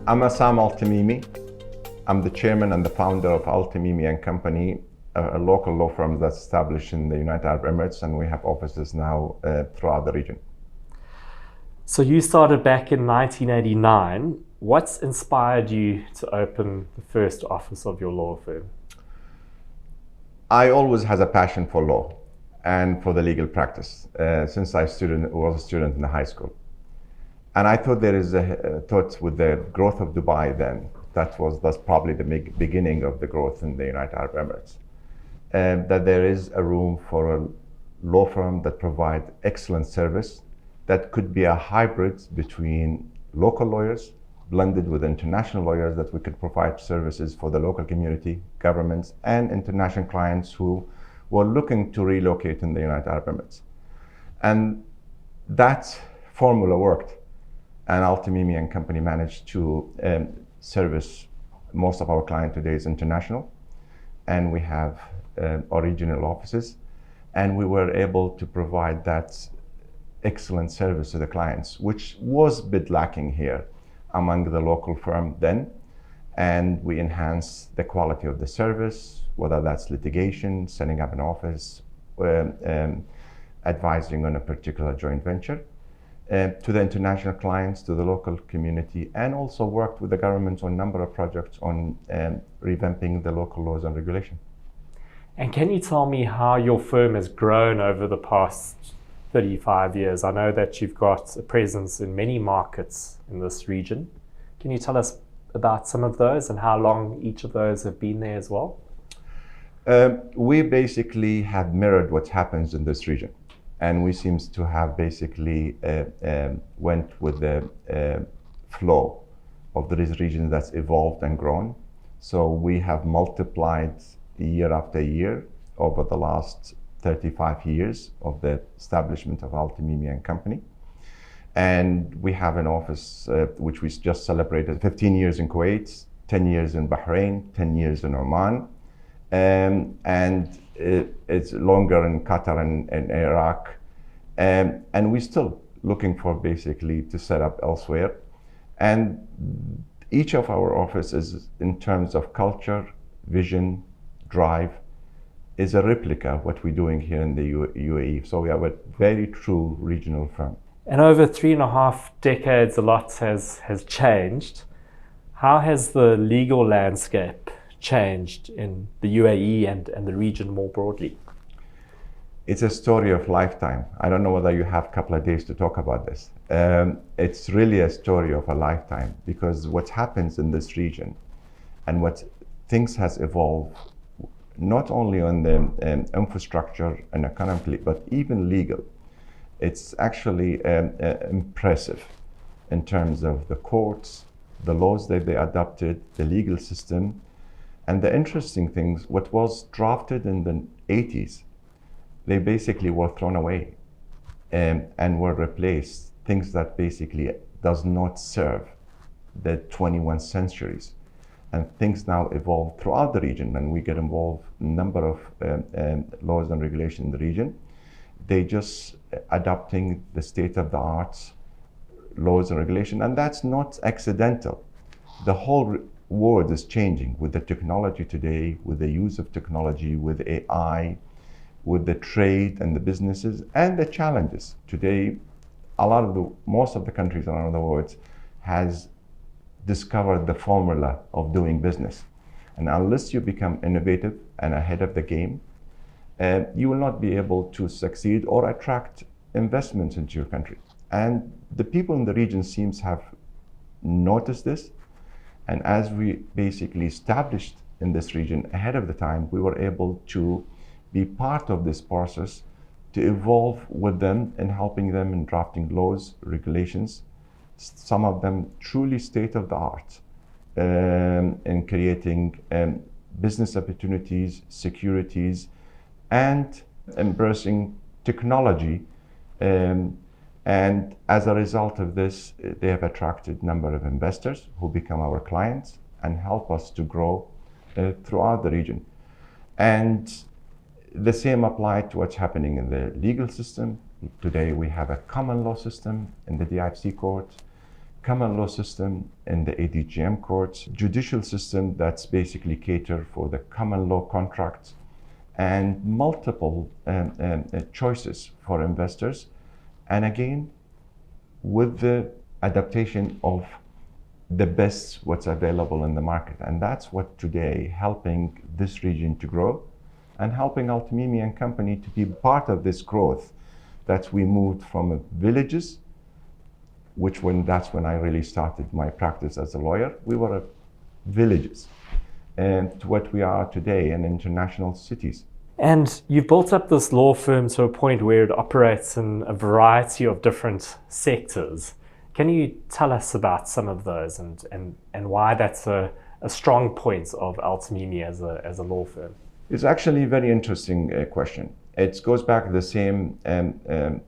I'm Essam Al Tamimi. I'm the chairman and the founder of Al Tamimi and Company, a local law firm that's established in the United Arab Emirates, and we have offices now throughout the region. So you started back in 1989. What's inspired you to open the first office of your law firm? I always had a passion for law and for the legal practice since I was a student in the high school. And I thought thought with the growth of Dubai then, that's probably the beginning of the growth in the United Arab Emirates, that there is a room for a law firm that provides excellent service that could be a hybrid between local lawyers blended with international lawyers, that we could provide services for the local community, governments, and international clients who were looking to relocate in the United Arab Emirates. And that formula worked. And Al Tamimi and Company managed to service most of our client today is international, and we have original offices, and we were able to provide that excellent service to the clients, which was a bit lacking here among the local firm then. And we enhanced the quality of the service, whether that's litigation, setting up an office, advising on a particular joint venture, to the international clients, to the local community, and also worked with the government on a number of projects on revamping the local laws and regulation. And can you tell me how your firm has grown over the past 35 years? I know that you've got a presence in many markets in this region. Can you tell us about some of those and how long each of those have been there as well? We basically have mirrored what happens in this region. And we seem to have basically went with the flow of this region that's evolved and grown. So we have multiplied year after year over the last 35 years of the establishment of Al Tamimi and Company. And we have an office which we just celebrated 15 years in Kuwait, 10 years in Bahrain, 10 years in Oman. And it's longer in Qatar and Iraq. And we're still looking for basically to set up elsewhere. And each of our offices in terms of culture, vision, drive, is a replica of what we're doing here in the UAE. So we are a very true regional firm. And over 3.5 decades, a lot has changed. How has the legal landscape changed in the UAE and the region more broadly? It's a story of lifetime. I don't know whether you have a couple of days to talk about this. It's really a story of a lifetime, because what happens in this region and what things has evolved, not only on the infrastructure and economically, but even legal. It's actually impressive in terms of the courts, the laws that they adopted, the legal system. And the interesting things, what was drafted in the 80s, they basically were thrown away and were replaced. Things that basically does not serve the 21st centuries. And things now evolve throughout the region, and we get involved in a number of laws and regulations in the region. They just adopting the state-of-the-art laws and regulation, and that's not accidental. The whole world is changing with the technology today, with the use of technology, with AI, with the trade and the businesses and the challenges. Today, most of the countries around the world has discovered the formula of doing business. And unless you become innovative and ahead of the game, you will not be able to succeed or attract investments into your country. And the people in the region seems have noticed this. And as we basically established in this region ahead of the time, we were able to be part of this process to evolve with them and helping them in drafting laws, regulations, some of them truly state-of-the-art, in creating business opportunities, securities, and embracing technology. And as a result of this, they have attracted a number of investors who become our clients and help us to grow throughout the region. And the same applied to what's happening in the legal system. Today we have a common law system in the DIFC court, common law system in the ADGM courts, judicial system that's basically catered for the common law contracts, and multiple choices for investors. And again, with the adaptation of the best what's available in the market. And that's what today helping this region to grow and helping Al Tamimi and company to be part of this growth, that we moved from villages, that's when I really started my practice as a lawyer. We were villages, and to what we are today in international cities. And you've built up this law firm to a point where it operates in a variety of different sectors. Can you tell us about some of those and why that's a strong point of Al Tamimi as a law firm? It's actually a very interesting question. It goes back to the same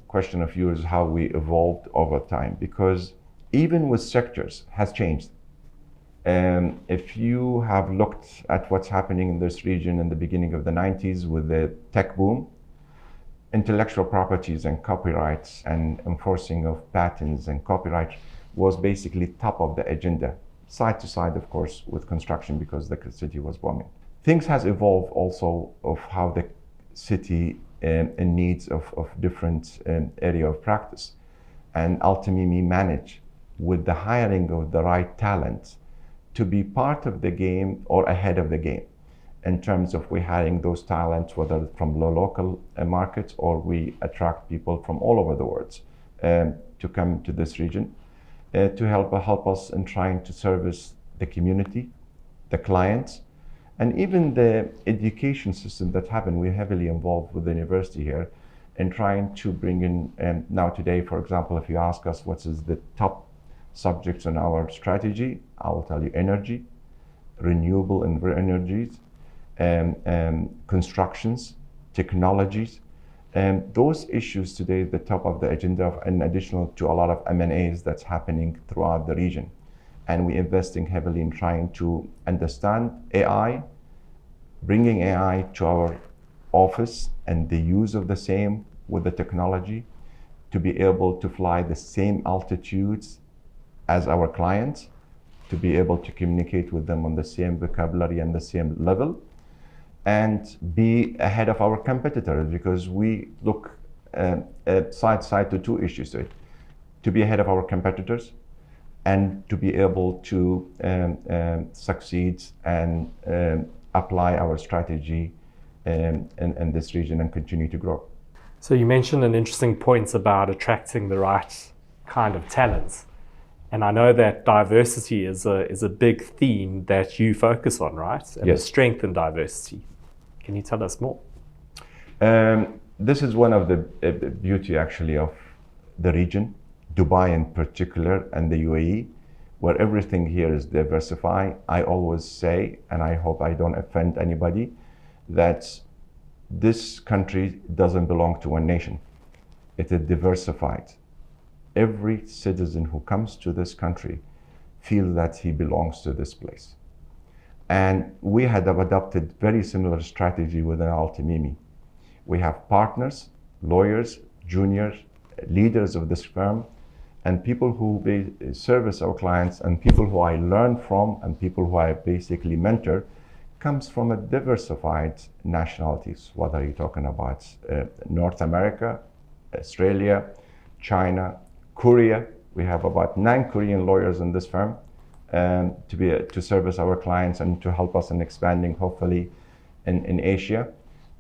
question of yours, how we evolved over time, because even with sectors has changed. If you have looked at what's happening in this region in the beginning of the 90s with the tech boom, intellectual properties and copyrights and enforcing of patents and copyright was basically top of the agenda, side to side, of course, with construction, because the city was booming. Things has evolved also of how the city in needs of different area of practice. And Al Tamimi managed with the hiring of the right talent to be part of the game or ahead of the game, in terms of we hiring those talents, whether from the local markets or we attract people from all over the world to come to this region to help us in trying to service the community, the clients, and even the education system that happened. We're heavily involved with the university here in trying to bring in, now today, for example, if you ask us what is the top subjects in our strategy, I will tell you energy, renewable energies, constructions, technologies, and those issues today at the top of the agenda, in addition to a lot of M&As that's happening throughout the region. And we're investing heavily in trying to understand AI, bringing AI to our office and the use of the same with the technology to be able to fly the same altitudes as our clients, to be able to communicate with them on the same vocabulary and the same level, and be ahead of our competitors, because we look side to two issues to it: to be ahead of our competitors and to be able to succeed and apply our strategy in this region and continue to grow. So you mentioned an interesting point about attracting the right kind of talents. And I know that diversity is a big theme that you focus on, right? And yes. The strength in diversity. Can you tell us more? This is one of the beauty actually of the region, Dubai in particular, and the UAE, where everything here is diversified. I always say, and I hope I don't offend anybody, that this country doesn't belong to one nation. It is diversified. Every citizen who comes to this country feels that he belongs to this place. And we had adopted very similar strategy within Al Tamimi. We have partners, lawyers, juniors, leaders of this firm, and people who service our clients, and people who I learn from, and people who I basically mentor, comes from a diversified nationalities, whether you're talking about North America, Australia, China, Korea. We have about 9 Korean lawyers in this firm to service our clients and to help us in expanding, hopefully, in Asia.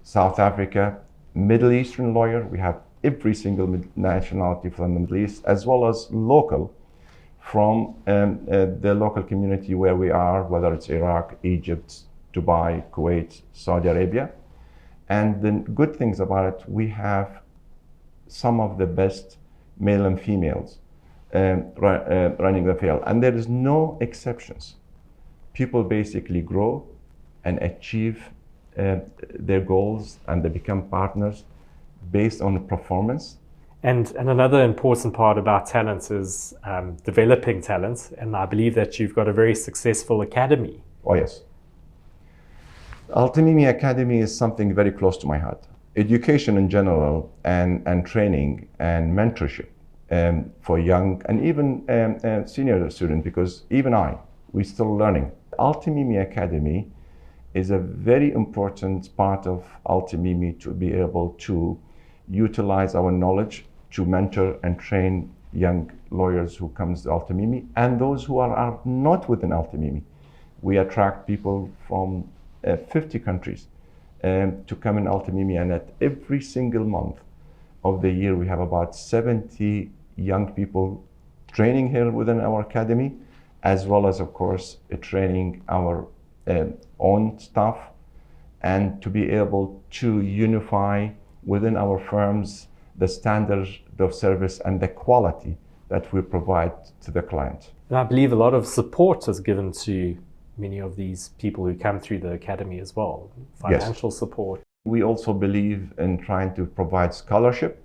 South Africa, Middle Eastern lawyer. We have every single nationality from the Middle East, as well as local from the local community where we are, whether it's Iraq, Egypt, Dubai, Kuwait, Saudi Arabia. And the good things about it, we have some of the best male and females running the field, and there is no exceptions. People basically grow and achieve their goals, and they become partners based on performance. And another important part about talent is developing talent, and I believe that you've got a very successful academy. Oh yes. Al Tamimi Academy is something very close to my heart. Education in general and training and mentorship for young and even senior students, because even we're still learning. Al Tamimi Academy is a very important part of Al Tamimi to be able to utilize our knowledge to mentor and train young lawyers who comes to Al Tamimi and those who are not within Al Tamimi. We attract people from 50 countries to come in Al Tamimi, and at every single month of the year we have about 70 young people training here within our academy, as well as, of course, training our own staff, and to be able to unify within our firms the standard of service and the quality that we provide to the client. And I believe a lot of support is given to many of these people who come through the academy as well, financial support. We also believe in trying to provide scholarship,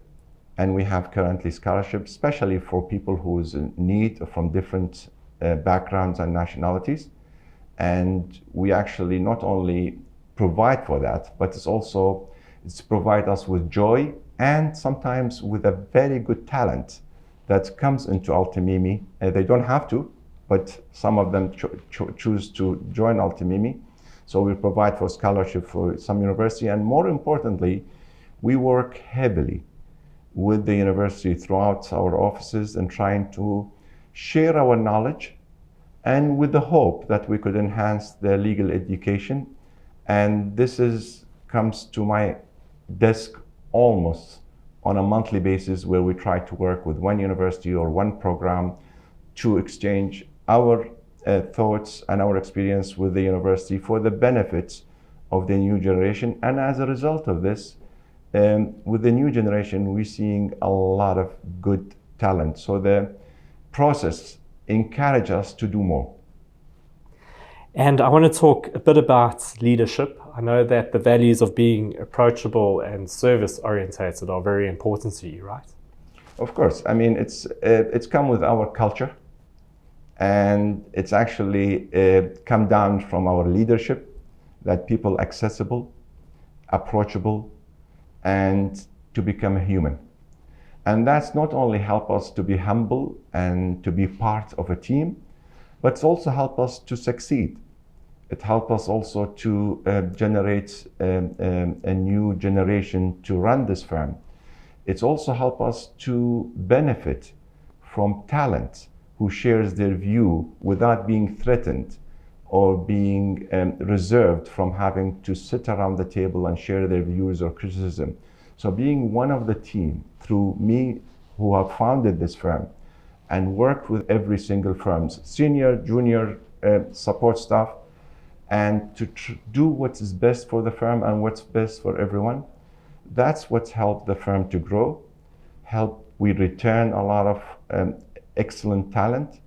and we have currently scholarships, especially for people who's in need from different backgrounds and nationalities. And we actually not only provide for that, but it's provide us with joy and sometimes with a very good talent that comes into Al Tamimi. They don't have to, but some of them choose to join Al Tamimi. So we provide for scholarship for some university, and more importantly, we work heavily with the university throughout our offices and trying to share our knowledge, and with the hope that we could enhance their legal education. And this comes to my desk almost on a monthly basis, where we try to work with one university or one program to exchange our thoughts and our experience with the university for the benefits of the new generation. And as a result of this, with the new generation, we're seeing a lot of good talent. So the process encourages us to do more. And I want to talk a bit about leadership. I know that the values of being approachable and service orientated are very important to you, right? Of course. I mean, it's come with our culture, and it's actually come down from our leadership, that people accessible, approachable, and to become a human. And that's not only help us to be humble and to be part of a team, but it's also help us to succeed. It helps us also to generate a new generation to run this firm. It's also help us to benefit from talent who shares their view without being threatened or being reserved from having to sit around the table and share their views or criticism. So being one of the team, through me who have founded this firm and worked with every single firm's senior, junior support staff, and to do what is best for the firm and what's best for everyone, that's what's helped the firm to grow, we return a lot of excellent talent,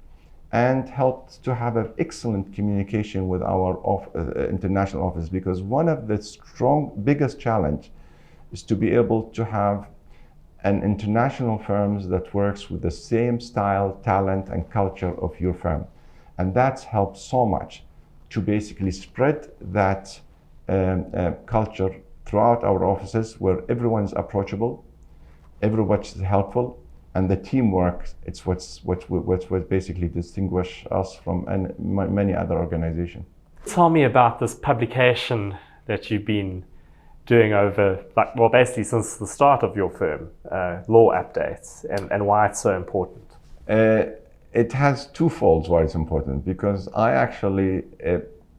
and helped to have an excellent communication with our international office, because one of the biggest challenge is to be able to have an international firms that works with the same style, talent, and culture of your firm. And that's helped so much to basically spread that culture throughout our offices, where everyone's approachable, everyone's helpful, and the teamwork, it's what's basically distinguish us from many other organizations. Tell me about this publication that you've been doing over, basically since the start of your firm, law updates, and why it's so important. It has twofolds why it's important, because I actually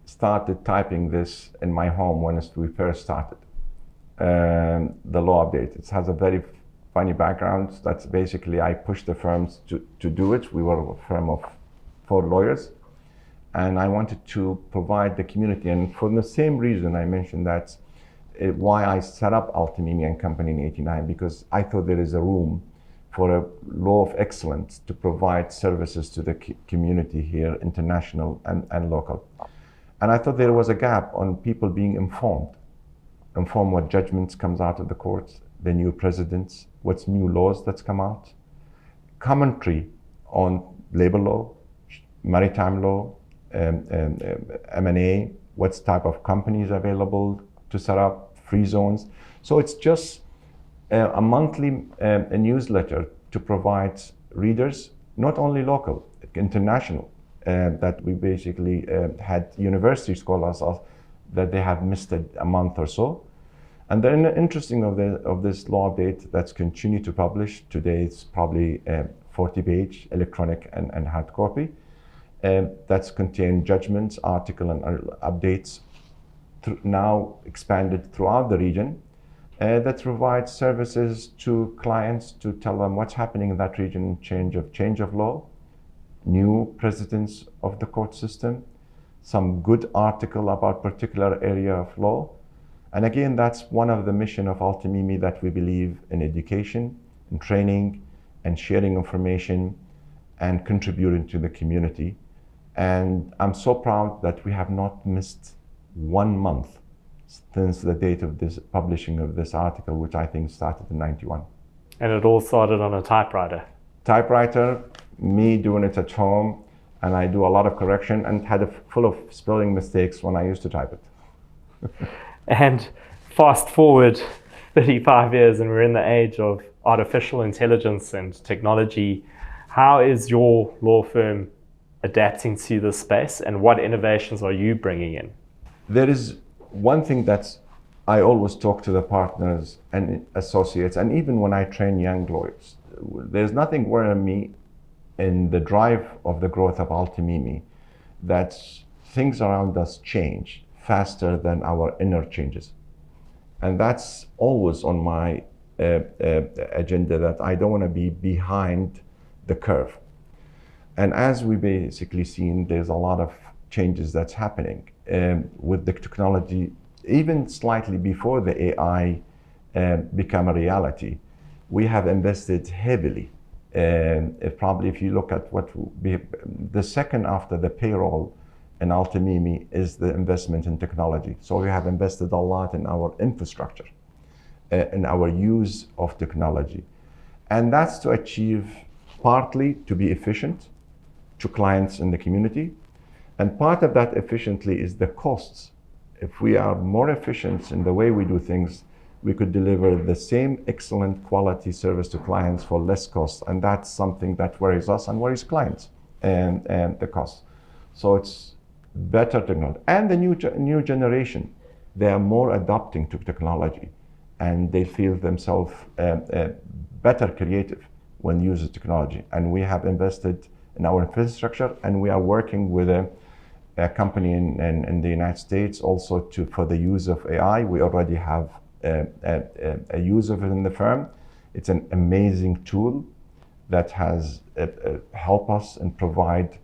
started typing this in my home when we first started the law update. It has a very funny background. That's basically, I pushed the firms to do it. We were a firm of 4 lawyers, and I wanted to provide the community. And for the same reason I mentioned that why I set up Al Tamimi and Company in '89, because I thought there is a room for a law of excellence to provide services to the community here, international and local. And I thought there was a gap on people being informed what judgments comes out of the courts, the new presidents, what's new laws that's come out, commentary on labor law, maritime law, M&A, what type of companies available to set up, free zones. So it's just a monthly newsletter to provide readers, not only local, international, that we basically had university scholars that they have missed a month or so. And then interesting of this law update that's continued to publish. Today it's probably 40-page electronic and hard copy. That's contained judgments, article and updates now expanded throughout the region that provides services to clients to tell them what's happening in that region, change of law, new precedents of the court system, some good article about particular area of law. And again, that's one of the mission of Al Tamimi, that we believe in education, in training, and sharing information, and contributing to the community. And I'm so proud that we have not missed 1 month since the date of this publishing of this article, which I think started in '91. And it all started on a typewriter. Typewriter, me doing it at home, and I do a lot of correction and had full of spelling mistakes when I used to type it. And fast forward 35 years and we're in the age of artificial intelligence and technology. How is your law firm adapting to this space, and what innovations are you bringing in? There is one thing that I always talk to the partners and associates, and even when I train young lawyers, there's nothing worrying me in the drive of the growth of Al Tamimi that things around us change faster than our inner changes. And that's always on my agenda, that I don't want to be behind the curve. And as we basically seen, there's a lot of changes that's happening with the technology, even slightly before the AI become a reality. We have invested heavily. Probably if you look at the second after the payroll in Al Tamimi is the investment in technology. So we have invested a lot in our infrastructure, in our use of technology. And that's to achieve, partly to be efficient to clients in the community. And part of that efficiently is the costs. If we are more efficient in the way we do things, we could deliver the same excellent quality service to clients for less cost. And that's something that worries us and worries clients, and the cost. So it's better technology. And the new generation, they are more adapting to technology, and they feel themselves better creative when using technology. And we have invested in our infrastructure, and we are working with a company in the United States also for the use of AI. We already have a use of it in the firm. It's an amazing tool that has helped us and provide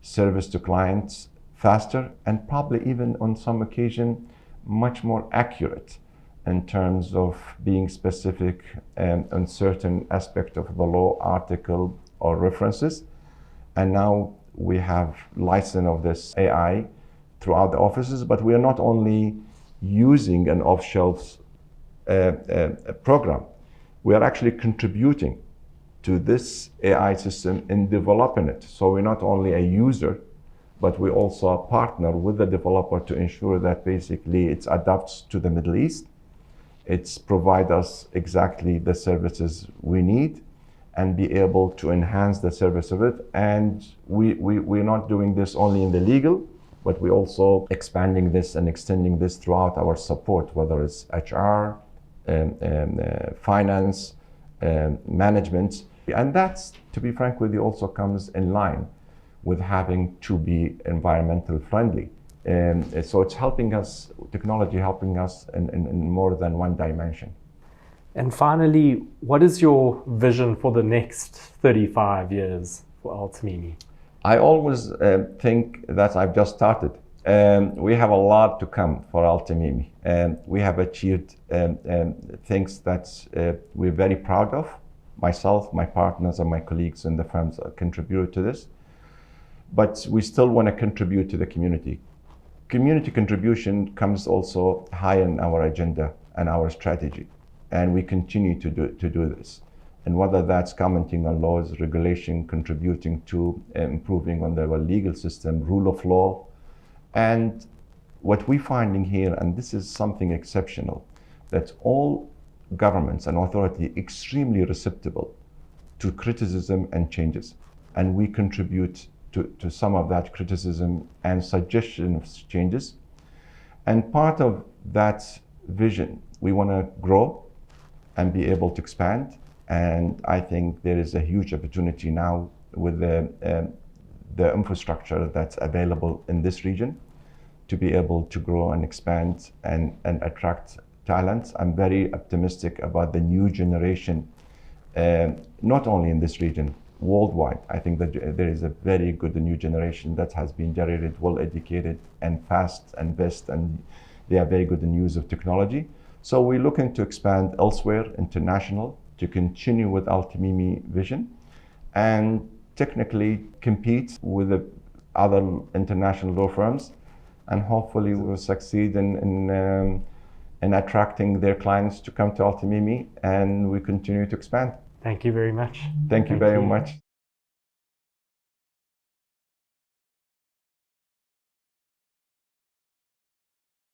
service to clients faster, and probably even on some occasion much more accurate in terms of being specific on certain aspect of the law article or references. And now we have license of this AI throughout the offices, but we are not only using an off-shelf program, we are actually contributing to this AI system in developing it. So we're not only a user, but we also partner with the developer to ensure that basically it adapts to the Middle East. It's provide us exactly the services we need and be able to enhance the service of it. And we're not doing this only in the legal, but we're also expanding this and extending this throughout our support, whether it's HR, finance, management. And that's, to be frank with you, also comes in line with having to be environmental friendly. And so it's helping us, technology helping us in more than one dimension. And finally, what is your vision for the next 35 years for Al Tamimi? I always think that I've just started. We have a lot to come for Al Tamimi. We have achieved things that we're very proud of. Myself, my partners, and my colleagues in the firms contribute to this. But we still want to contribute to the community. Community contribution comes also high in our agenda and our strategy. And we continue to do this. And whether that's commenting on laws, regulation, contributing to improving on the legal system, rule of law. And what we're finding here, and this is something exceptional, that all governments and authority extremely receptive to criticism and changes. And we contribute to some of that criticism and suggestion of changes. And part of that vision, we want to grow and be able to expand. And I think there is a huge opportunity now with the infrastructure that's available in this region to be able to grow and expand and attract talent. I'm very optimistic about the new generation, not only in this region, worldwide. I think that there is a very good new generation that has been generated, well educated and fast and best, and they are very good in use of technology. So we're looking to expand elsewhere, international, to continue with Al Tamimi vision and technically compete with the other international law firms, and hopefully we'll succeed in attracting their clients to come to Al Tamimi, and we continue to expand. Thank you very much. Thank you very much.